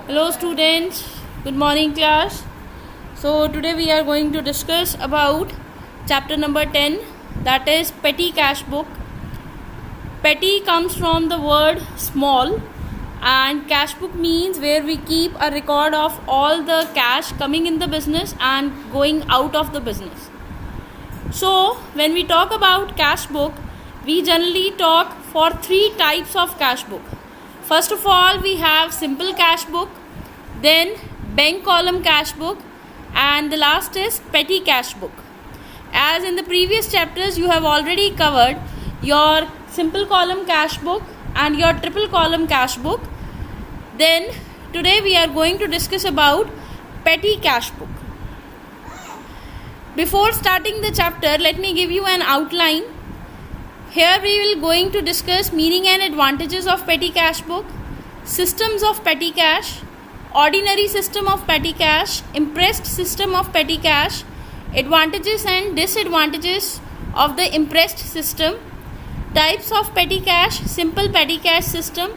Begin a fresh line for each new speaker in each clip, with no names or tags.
Hello students, good morning class. So today we are going to discuss about chapter number 10, that is petty cash book. Petty comes from the word small and cash book means where we keep a record of all the cash coming in the business and going out of the business. So when we talk about cash book, we generally talk for three types of cash book. First of all, we have simple cash book, then bank column cash book, and the last is petty cash book. As in the previous chapters, you have already covered your simple column cash book and your triple column cash book. Then today we are going to discuss about petty cash book. Before starting the chapter, let me give you an outline. Here we will going to discuss meaning and advantages of petty cash book, systems of petty cash, ordinary system of petty cash, impressed system of petty cash, advantages and disadvantages of the impressed system, types of petty cash, simple petty cash system,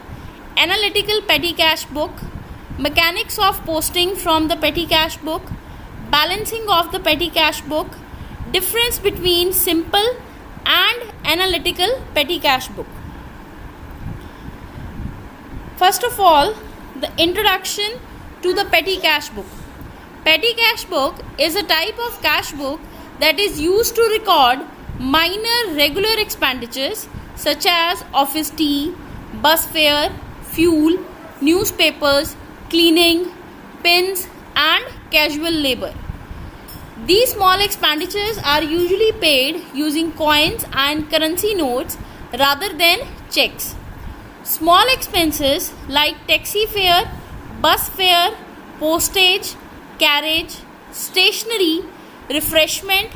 analytical petty cash book, mechanics of posting from the petty cash book, balancing of the petty cash book, difference between simple and analytical petty cash book. First of all, the introduction to the petty cash book. Petty cash book is a type of cash book that is used to record minor regular expenditures such as office tea, bus fare, fuel, newspapers, cleaning, pins and casual labor. These small expenditures are usually paid using coins and currency notes rather than checks. Small expenses like taxi fare, bus fare, postage, carriage, stationery, refreshment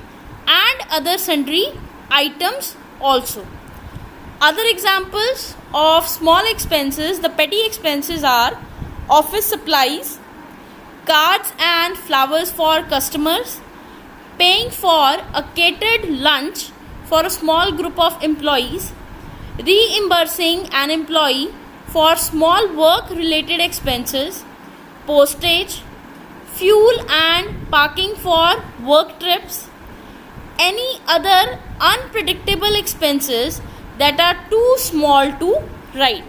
and other sundry items also. Other examples of small expenses, the petty expenses are office supplies, cards and flowers for customers, paying for a catered lunch for a small group of employees, reimbursing an employee for small work related expenses, postage, fuel and parking for work trips, any other unpredictable expenses that are too small to write.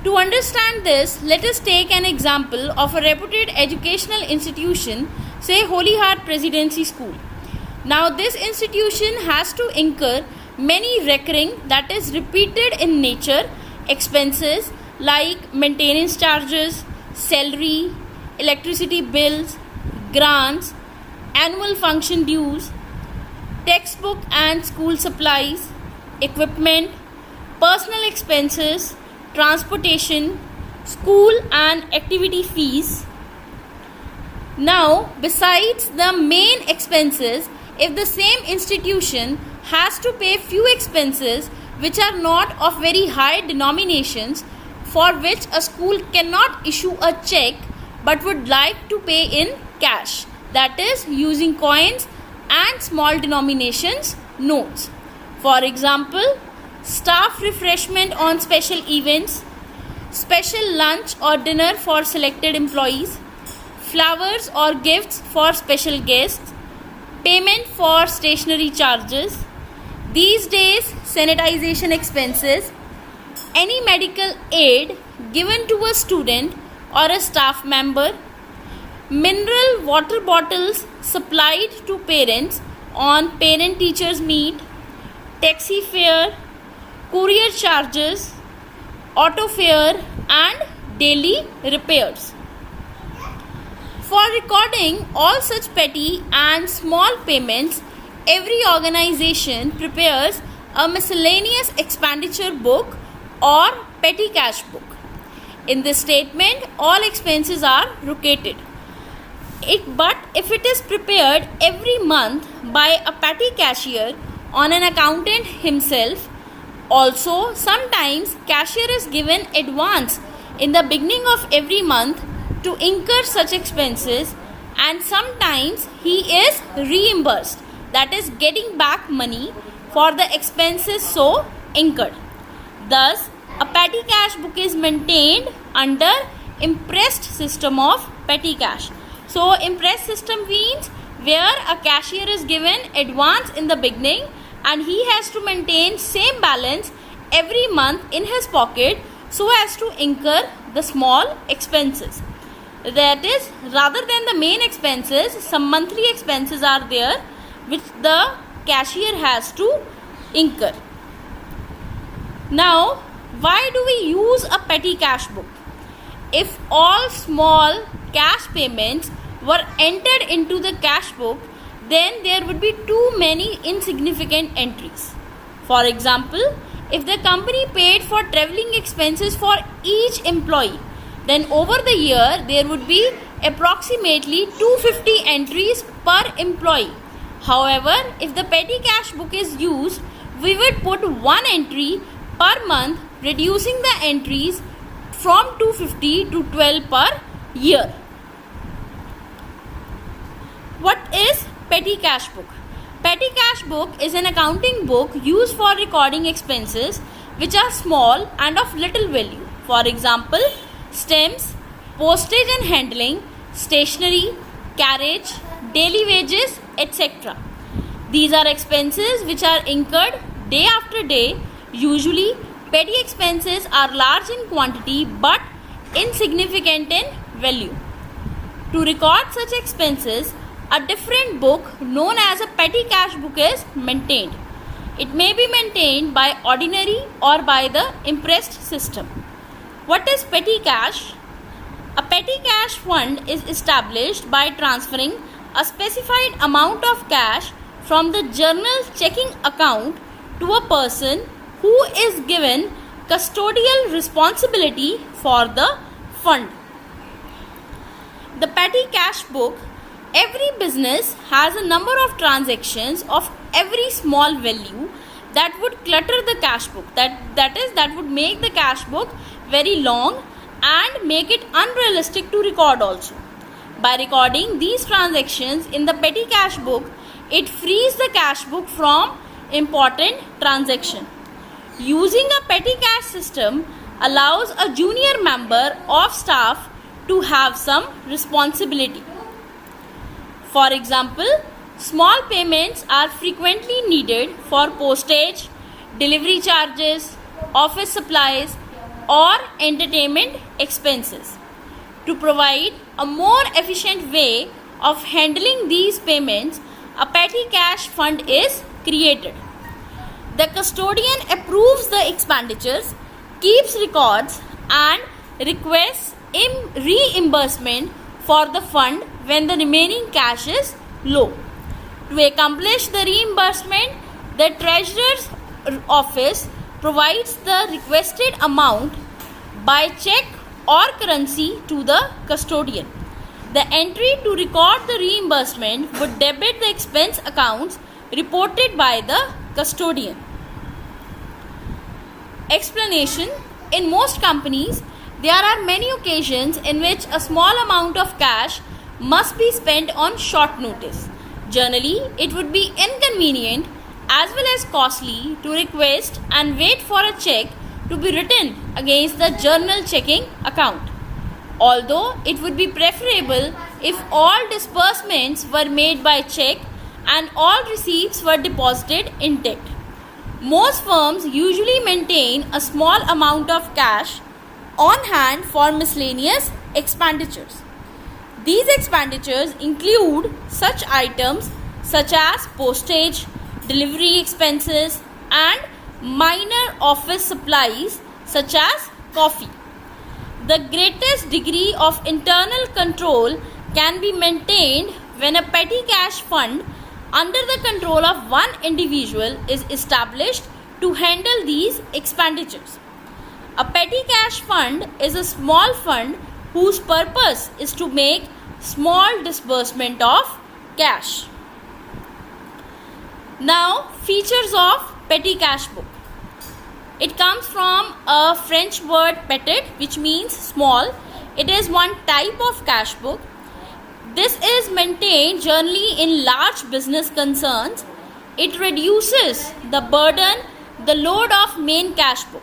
To understand this, let us take an example of a reputed educational institution, say Holy Heart Presidency School. Now this institution has to incur many recurring, that is repeated in nature, expenses like maintenance charges, salary, electricity bills, grants, annual function dues, textbook and school supplies, equipment, personal expenses, transportation, school and activity fees. Now, besides the main expenses, if the same institution has to pay few expenses which are not of very high denominations, for which a school cannot issue a check but would like to pay in cash, that is using coins and small denominations notes. For example, staff refreshment on special events, special lunch or dinner for selected employees, flowers or gifts for special guests, payment for stationery charges, these days sanitization expenses, any medical aid given to a student or a staff member, mineral water bottles supplied to parents on parent teachers meet, taxi fare, courier charges, auto fare and daily repairs. For recording all such petty and small payments, every organization prepares a miscellaneous expenditure book or petty cash book. In this statement, all expenses are located. But if it is prepared every month by a petty cashier on an accountant himself, also sometimes cashier is given advance in the beginning of every month to incur such expenses, and sometimes he is reimbursed, that is getting back money for the expenses so incurred. Thus, a petty cash book is maintained under impressed system of petty cash. So impressed system means where a cashier is given advance in the beginning and he has to maintain same balance every month in his pocket so as to incur the small expenses. That is, rather than the main expenses, some monthly expenses are there which the cashier has to incur. Now, why do we use a petty cash book? If all small cash payments were entered into the cash book, then there would be too many insignificant entries. For example, if the company paid for traveling expenses for each employee, then over the year there would be approximately 250 entries per employee. However, if the petty cash book is used, we would put one entry per month, reducing the entries from 250 to 12 per year. What is petty cash book? Petty cash book is an accounting book used for recording expenses which are small and of little value. For example, stamps, postage and handling, stationery, carriage, daily wages, etc. These are expenses which are incurred day after day. Usually, petty expenses are large in quantity but insignificant in value. To record such expenses, a different book known as a petty cash book is maintained. It may be maintained by ordinary or by the impressed system. What is petty cash? A petty cash fund is established by transferring a specified amount of cash from the journal checking account to a person who is given custodial responsibility for the fund. The petty cash book. Every business has a number of transactions of every small value that would clutter the cash book. That would make the cash book very long and make it unrealistic to record also. By recording these transactions in the petty cash book, it frees the cash book from important transaction. Using a petty cash system allows a junior member of staff to have some responsibility. For example, small payments are frequently needed for postage, delivery charges, office supplies, or entertainment expenses. To provide a more efficient way of handling these payments, a petty cash fund is created. The custodian approves the expenditures, keeps records, and requests reimbursement for the fund when the remaining cash is low. To accomplish the reimbursement, the treasurer's office provides the requested amount by check or currency to the custodian. The entry to record the reimbursement would debit the expense accounts reported by the custodian. Explanation: in most companies, there are many occasions in which a small amount of cash must be spent on short notice. Generally, it would be inconvenient as well as costly to request and wait for a check to be written against the journal checking account. Although it would be preferable if all disbursements were made by check and all receipts were deposited intact. Most firms usually maintain a small amount of cash on hand for miscellaneous expenditures. These expenditures include such items such as postage, delivery expenses, and minor office supplies such as coffee. The greatest degree of internal control can be maintained when a petty cash fund under the control of one individual is established to handle these expenditures. A petty cash fund is a small fund whose purpose is to make small disbursement of cash. Now, features of petty cash book. It comes from a French word petit, which means small. It is one type of cash book. This is maintained generally in large business concerns. It reduces the burden, the load of main cash book.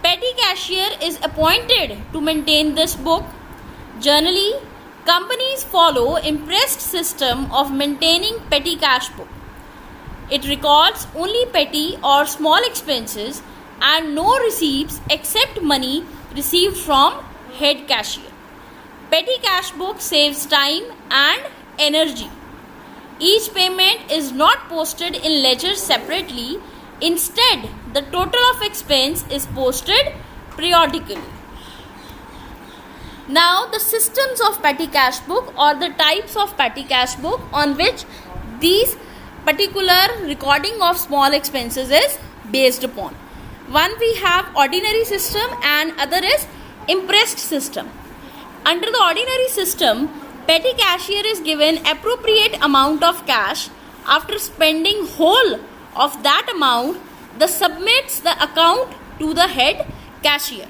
Petty cashier is appointed to maintain this book. Generally, companies follow impressed system of maintaining petty cash book. It records only petty or small expenses and no receipts except money received from head cashier. Petty cash book saves time and energy. Each payment is not posted in ledger separately. Instead, the total of expense is posted periodically. Now, the systems of petty cash book or the types of petty cash book on which these particular recording of small expenses is based upon. One, we have ordinary system and other is impressed system. Under the ordinary system, petty cashier is given appropriate amount of cash. After spending whole of that amount, the submits the account to the head cashier.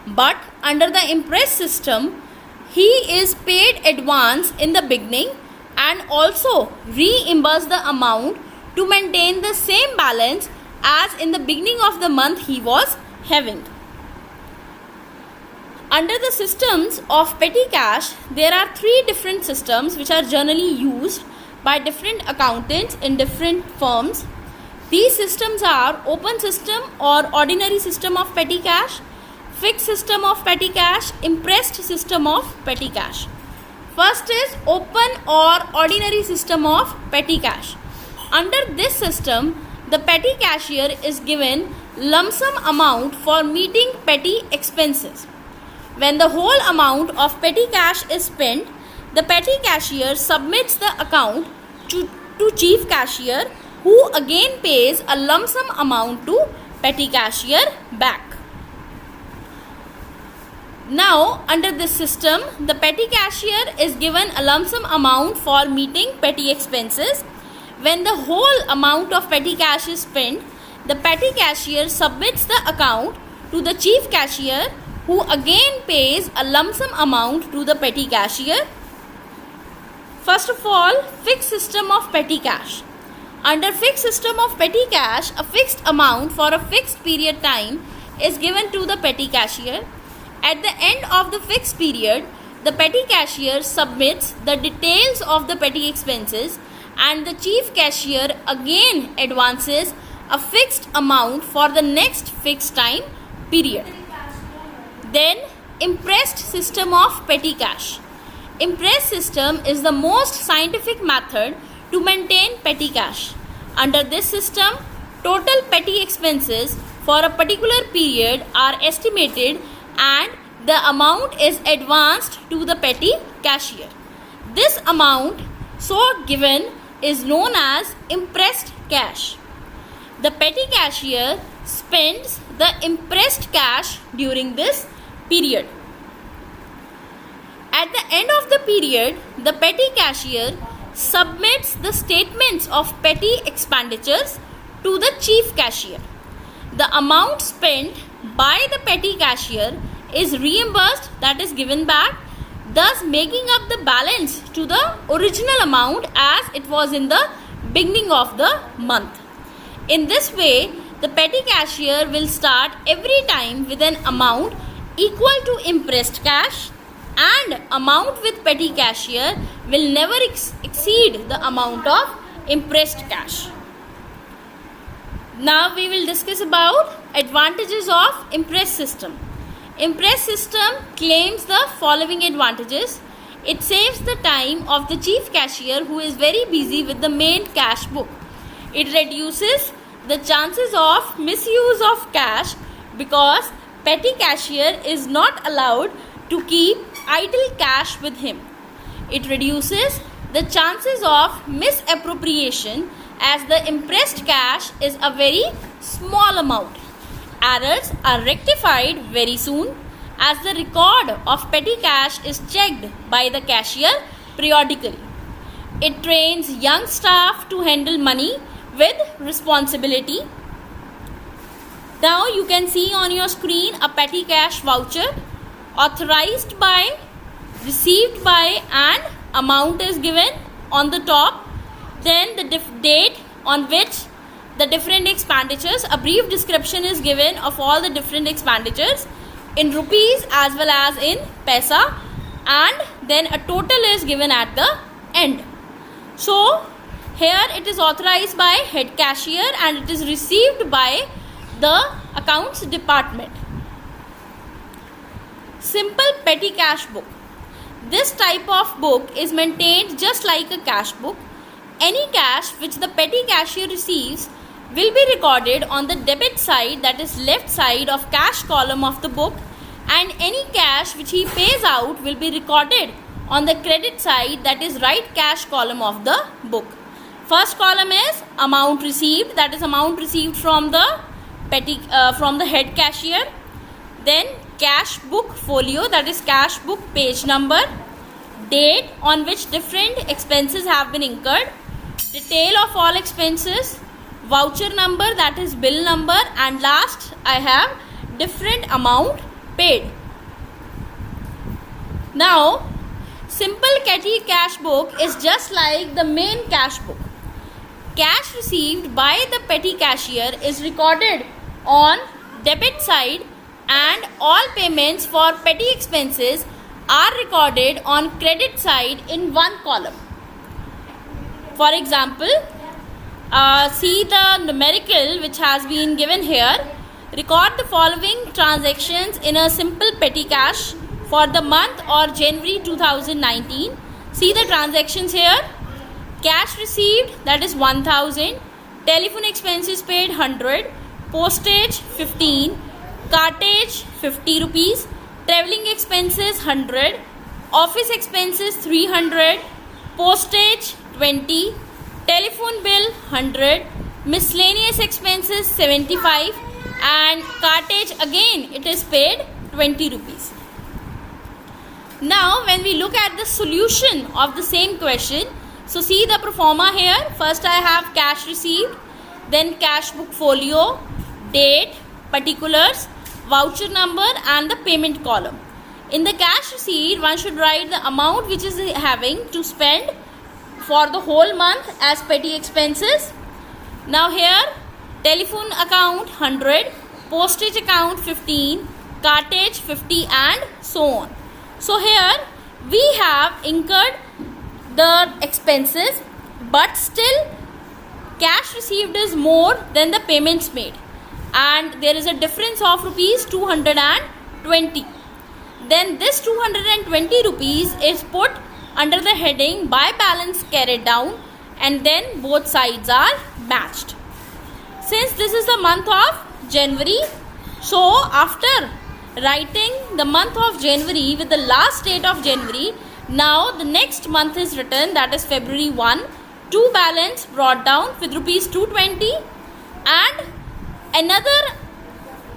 But under the impressed system, he is paid advance in the beginning and also reimburse the amount to maintain the same balance as in the beginning of the month he was having. Under the systems of petty cash, there are three different systems which are generally used by different accountants in different firms. These systems are open system or ordinary system of petty cash, fixed system of petty cash, impressed system of petty cash. First is open or ordinary system of petty cash. Under this system, the petty cashier is given lump sum amount for meeting petty expenses. When the whole amount of petty cash is spent, the petty cashier submits the account to chief cashier, who again pays a lump sum amount to petty cashier back. Now, under this system, the petty cashier is given a lump sum amount for meeting petty expenses. When the whole amount of petty cash is spent, the petty cashier submits the account to the chief cashier, who again pays a lump sum amount to the petty cashier. First of all, fixed system of petty cash. Under fixed system of petty cash, a fixed amount for a fixed period time is given to the petty cashier. At the end of the fixed period, the petty cashier submits the details of the petty expenses and the chief cashier again advances a fixed amount for the next fixed time period. Then, impressed system of petty cash. Impressed system is the most scientific method to maintain petty cash. Under this system, total petty expenses for a particular period are estimated and the amount is advanced to the petty cashier. This amount so given is known as impressed cash. The petty cashier spends the impressed cash during this period. At the end of the period, the petty cashier submits the statements of petty expenditures to the chief cashier. The amount spent by the petty cashier is reimbursed, that is given back, thus making up the balance to the original amount as it was in the beginning of the month. In this way, the petty cashier will start every time with an amount equal to impressed cash, and amount with petty cashier will never exceed the amount of impressed cash. Now we will discuss about advantages of impressed system. Impressed system claims the following advantages. It saves the time of the chief cashier who is very busy with the main cash book. It reduces the chances of misuse of cash because petty cashier is not allowed to keep idle cash with him. It reduces the chances of misappropriation as the impressed cash is a very small amount. Errors are rectified very soon as the record of petty cash is checked by the cashier periodically. It trains young staff to handle money with responsibility. Now you can see on your screen a petty cash voucher authorized by, received by, and amount is given on the top. Then the date on which the different expenditures. A brief description is given of all the different expenditures in rupees as well as in paisa, and then a total is given at the end. So here it is authorized by head cashier and it is received by the accounts department. Simple petty cash book. This type of book is maintained just like a cash book. Any cash which the petty cashier receives will be recorded on the debit side, that is left side of cash column of the book, and any cash which he pays out will be recorded on the credit side, that is right cash column of the book. First column is amount received, that is amount received from the head cashier. Then cash book folio, that is cash book page number, date on which different expenses have been incurred, detail of all expenses, voucher number, that is bill number, and last I have different amount paid. Now simple petty cash book is just like the main cash book. Cash received by the petty cashier is recorded on debit side and all payments for petty expenses are recorded on credit side in one column. For example, see the numerical which has been given here. Record the following transactions in a simple petty cash for the month or January 2019. See the transactions here. Cash received, that is 1000, telephone expenses paid 100, postage 15, cartage 50 rupees, travelling expenses 100, office expenses 300, postage 20, telephone bill 100, miscellaneous expenses 75, and cartage again it is paid 20 rupees. Now when we look at the solution of the same question, so see the pro forma here. First I have cash received, then cash book folio, date, particulars, voucher number, and the payment column. In the cash receipt, one should write the amount which is having to spend for the whole month as petty expenses. Now here telephone account 100, postage account 15, cartage 50, and so on. So here we have incurred the expenses, but still cash received is more than the payments made, and there is a difference of rupees 220. Then this 220 rupees is put under the heading by balance carried down, and then both sides are matched. Since this is the month of January, so after writing the month of January with the last date of January, now the next month is written, that is February 1, to balance brought down with rupees 220, and another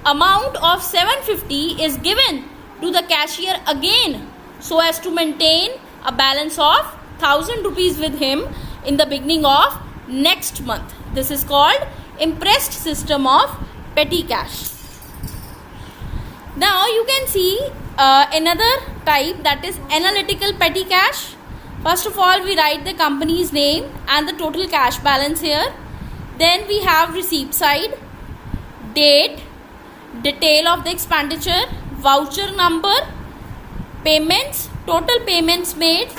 amount of 750 is given to the cashier again, so as to maintain a balance of 1000 rupees with him in the beginning of next month. This is called impressed system of petty cash. Now you can see another type, that is analytical petty cash. First of all, we write the company's name and the total cash balance here. Then we have receipt side, date, detail of the expenditure, voucher number, payments, total payments made.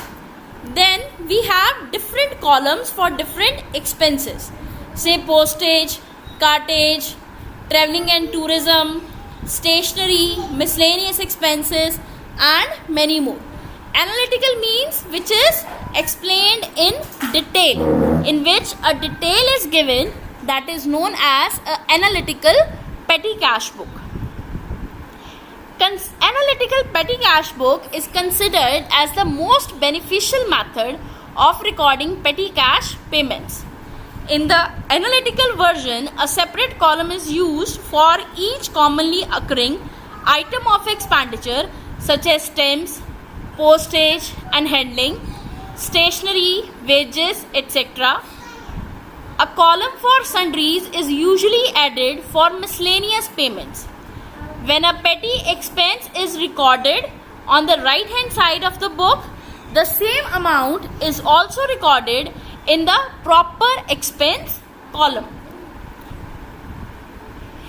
Then we have different columns for different expenses, say postage, cartage, travelling and tourism, stationery, miscellaneous expenses, and many more. Analytical means which is explained in detail, in which a detail is given, that is known as an analytical petty cash book. Analytical petty cash book is considered as the most beneficial method of recording petty cash payments. In the analytical version, a separate column is used for each commonly occurring item of expenditure such as stamps, postage and handling, stationery, wages, etc. A column for sundries is usually added for miscellaneous payments. When a petty expense is recorded on the right hand side of the book, the same amount is also recorded in the proper expense column.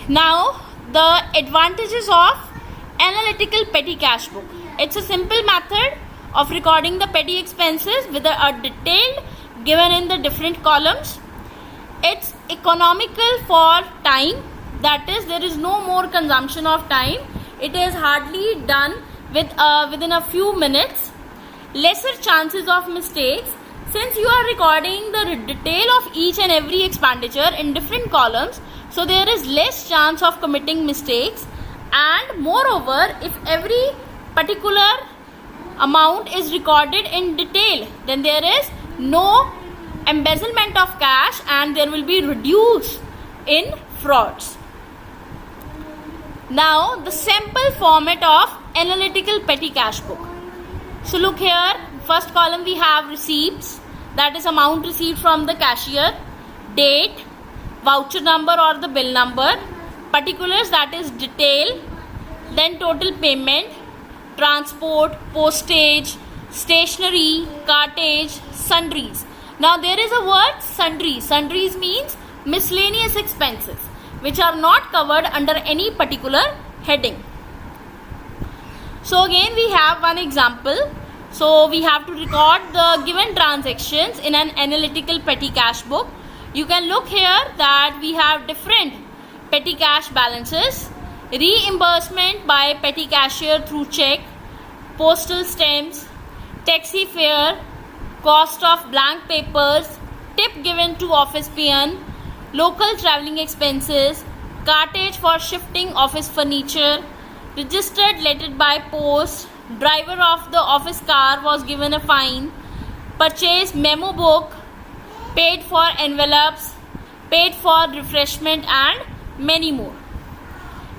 Now, the advantages of analytical petty cash book. It's a simple method of recording the petty expenses with a detailed given in the different columns. It's economical for time, that is, there is no more consumption of time. It is hardly done within a few minutes. Lesser chances of mistakes, since you are recording the detail of each and every expenditure in different columns, so there is less chance of committing mistakes. And moreover, if every particular amount is recorded in detail, then there is no embezzlement of cash and there will be reduced in frauds. Now, the sample format of analytical petty cash book. So look here, first column we have receipts, that is amount received from the cashier, date, voucher number or the bill number, particulars, that is detail, then total payment, transport, postage, stationery, cartage, sundries. Now there is a word sundries. Sundries means miscellaneous expenses which are not covered under any particular heading. So again we have one example. So we have to record the given transactions in an analytical petty cash book. You can look here that we have different petty cash balances, reimbursement by petty cashier through check, postal stamps, taxi fare, cost of blank papers, tip given to office peon, local travelling expenses, cartage for shifting office furniture, registered letter by post, driver of the office car was given a fine, purchased memo book, paid for envelopes, paid for refreshment and many more.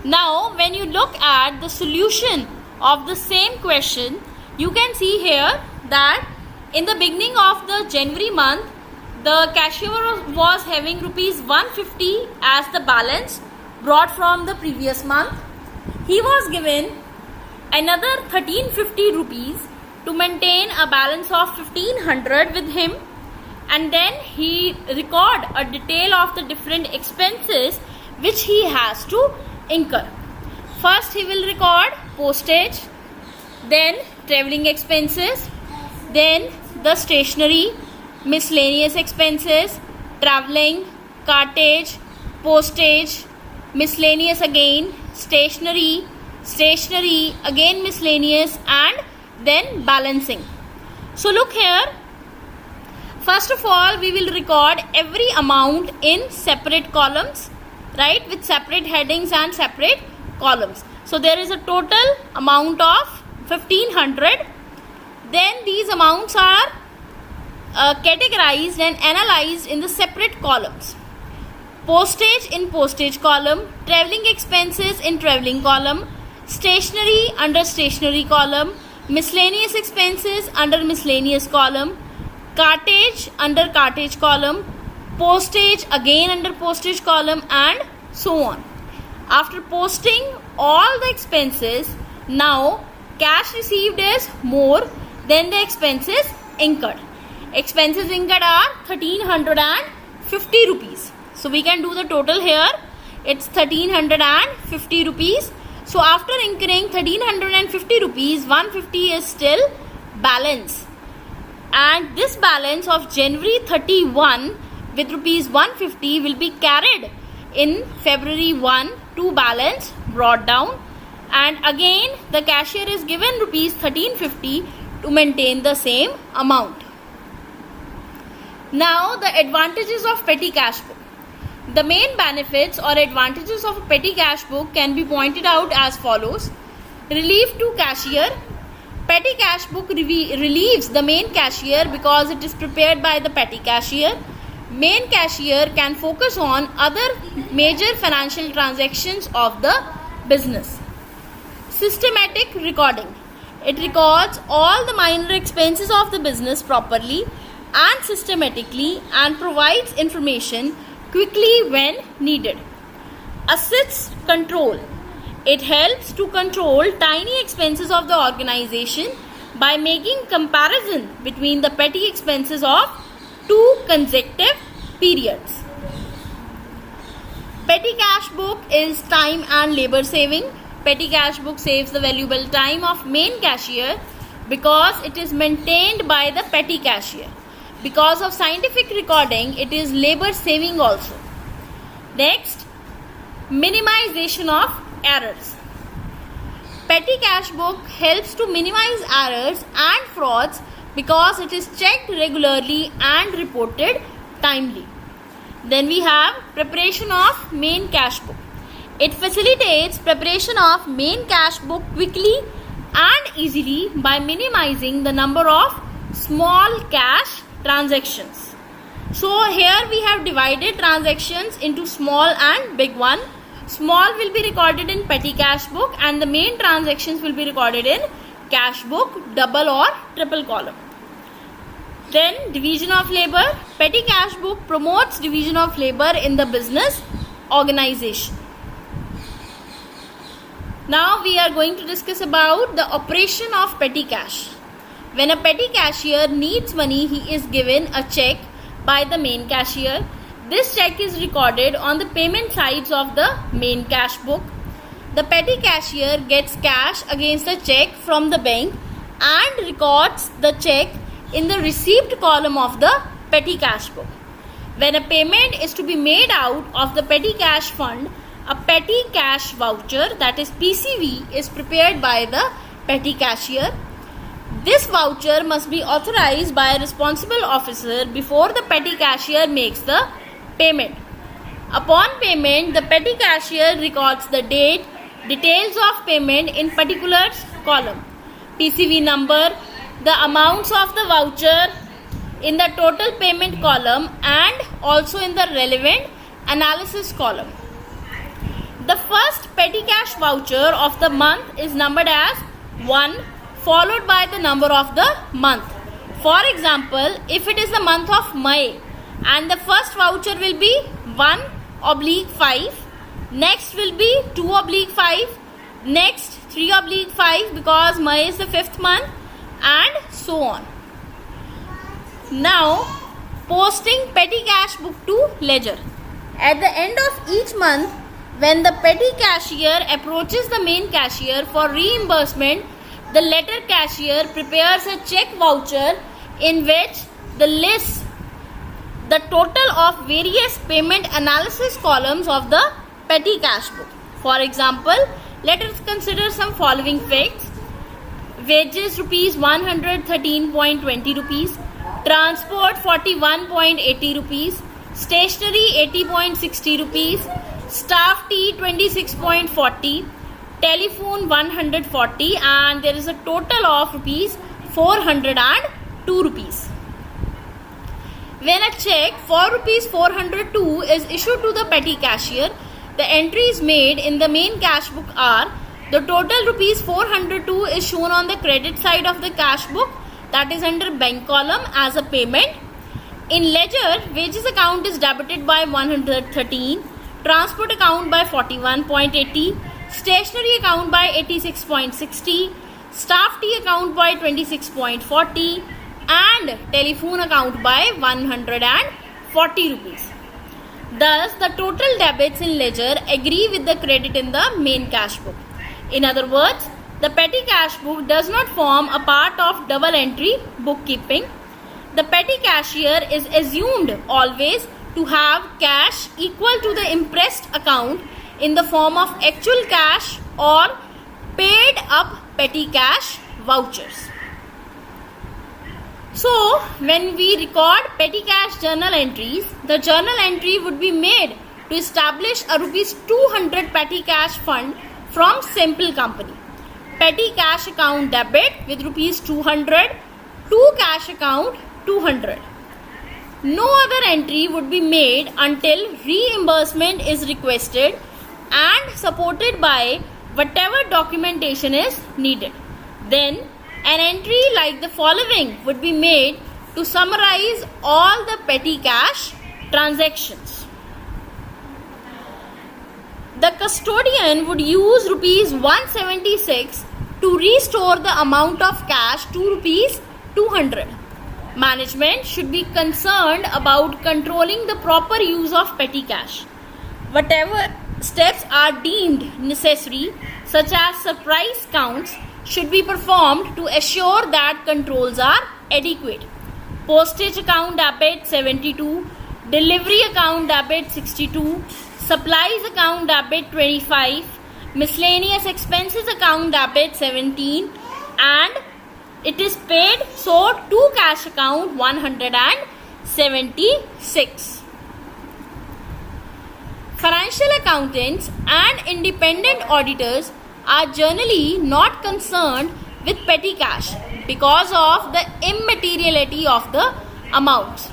Now when you look at the solution of the same question, you can see here that in the beginning of the January month, the cashier was having rupees 150 as the balance brought from the previous month. He was given another 1350 rupees to maintain a balance of 1500 with him, and then he record a detail of the different expenses which he has to incur. First he will record postage, then travelling expenses, then the stationery, miscellaneous expenses, travelling, cartage, postage, miscellaneous again, stationery, again miscellaneous, and then balancing. So look here, first of all we will record every amount in separate columns, right, with separate headings and separate columns. So there is a total amount of 1500. Then these amounts are categorized and analyzed in the separate columns. Postage in postage column, travelling expenses in travelling column, stationery under stationery column, miscellaneous expenses under miscellaneous column, cartage under cartage column, postage again under postage column, and so on. After posting all the expenses, now cash received is more than the expenses incurred. Expenses incurred are 1350 rupees. So we can do the total here. It's 1350 rupees. So after incurring 1350 rupees, 150 is still balance. And this balance of January 31 with rupees 150 will be carried in February 1 to balance brought down. And again the cashier is given rupees 1350 to maintain the same amount. Now the advantages of petty cash book. The main benefits or advantages of a petty cash book can be pointed out as follows. Relief to cashier. Petty cash book relieves the main cashier because it is prepared by the petty cashier. Main cashier can focus on other major financial transactions of the business. Systematic recording. It records all the minor expenses of the business properly and systematically and provides information quickly when needed. Assets control. It helps to control tiny expenses of the organization by making comparison between the petty expenses of two consecutive periods. Petty cash book is time and labor saving. Petty cash book saves the valuable time of main cashier because it is maintained by the petty cashier. Because of scientific recording, it is labor saving also. Next, minimization of errors. Petty cash book helps to minimize errors and frauds because it is checked regularly and reported timely. Then we have preparation of main cash book. It facilitates preparation of main cash book quickly and easily by minimizing the number of small cash transactions. So here we have divided transactions into small and big one. Small will be recorded in petty cash book and the main transactions will be recorded in cash book, double or triple column. Then division of labor. Petty cash book promotes division of labor in the business organization. Now we are going to discuss about the operation of petty cash. When a petty cashier needs money, he is given a check by the main cashier. This check is recorded on the payment sides of the main cash book. The petty cashier gets cash against the check from the bank and records the check in the received column of the petty cash book. When a payment is to be made out of the petty cash fund, a petty cash voucher, that is PCV, is prepared by the petty cashier. This voucher must be authorized by a responsible officer before the petty cashier makes the payment. Upon payment, the petty cashier records the date, details of payment in particulars column, PCV number, the amounts of the voucher in the total payment column and also in the relevant analysis column. The first petty cash voucher of the month is numbered as 1 followed by the number of the month. For example, if it is the month of May and the first voucher will be 1/5, next will be 2/5, next 3/5 because May is the 5th month, and so on. Now, posting petty cash book to ledger. At the end of each month, when the petty cashier approaches the main cashier for reimbursement, the latter cashier prepares a check voucher in which the lists the total of various payment analysis columns of the petty cash book. For example, let us consider some following facts. Wages rupees 113.20 rupees, transport 41.80 rupees, stationery 80.60 rupees, staff tea 26.40, telephone 140, and there is a total of rupees 402 rupees. When a check for rupees 402 is issued to the petty cashier, the entries made in the main cash book are: the total rupees 402 is shown on the credit side of the cash book, that is under bank column as a payment. In ledger, wages account is debited by 113, transport account by 41.80, stationery account by 86.60, staff tea account by 26.40, and telephone account by 140 rupees. Thus, the total debits in ledger agree with the credit in the main cash book. In other words, the petty cash book does not form a part of double entry bookkeeping. The petty cashier is assumed always to have cash equal to the impressed account in the form of actual cash or paid up petty cash vouchers. So, when we record petty cash journal entries, the journal entry would be made to establish a rupees 200 petty cash fund from simple company. Petty cash account debit with rupees 200 to cash account 200. No other entry would be made until reimbursement is requested and supported by whatever documentation is needed. Then an entry like the following would be made to summarize all the petty cash transactions. The custodian would use rupees 176 to restore the amount of cash to rupees 200. Management should be concerned about controlling the proper use of petty cash. Whatever steps are deemed necessary, such as surprise counts, should be performed to assure that controls are adequate. Postage account debit 72, delivery account debit 62, supplies account debit 25, miscellaneous expenses account debit 17, and it is paid so to cash account 176. Financial accountants and independent auditors are generally not concerned with petty cash because of the immateriality of the amounts.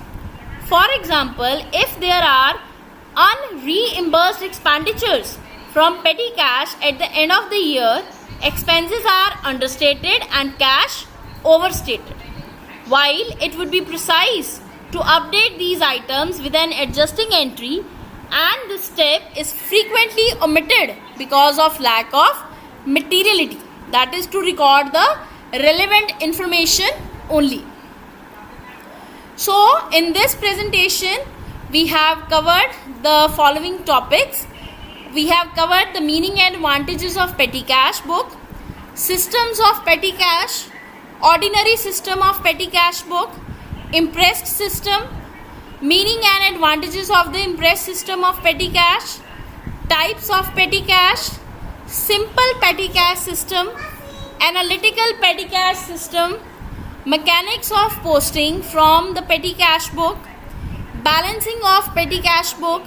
For example, if there are unreimbursed expenditures from petty cash at the end of the year, expenses are understated and cash overstated. While it would be precise to update these items with an adjusting entry, and this step is frequently omitted because of lack of materiality, that is to record the relevant information only. So in this presentation we have covered the following topics. We have covered the meaning and advantages of petty cash book, systems of petty cash, ordinary system of petty cash book, impressed system, meaning and advantages of the impressed system of petty cash, types of petty cash, simple petty cash system, analytical petty cash system, mechanics of posting from the petty cash book, balancing of petty cash book,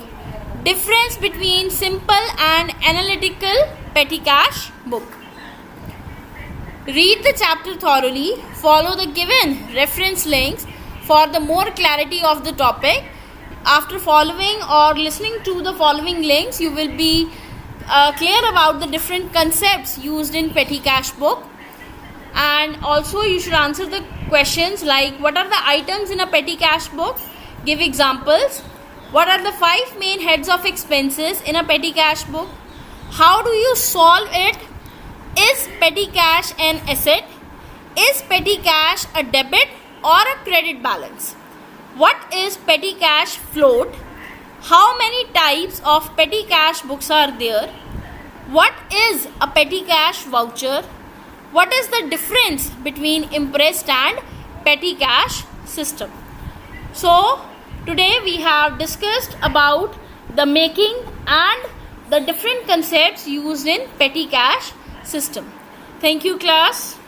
difference between simple and analytical petty cash book. Read the chapter thoroughly, follow the given reference links for the more clarity of the topic. After following or listening to the following links, you will be clear about the different concepts used in petty cash book, and also you should answer the questions like what are the items in a petty cash book, give examples, what are the 5 main heads of expenses in a petty cash book, how do you solve it, is petty cash an asset, is petty cash a debit or a credit balance, what is petty cash float, how many types of petty cash books are there, what is a petty cash voucher, what is the difference between impressed and petty cash system. So today we have discussed about the making and the different concepts used in petty cash system. Thank you class.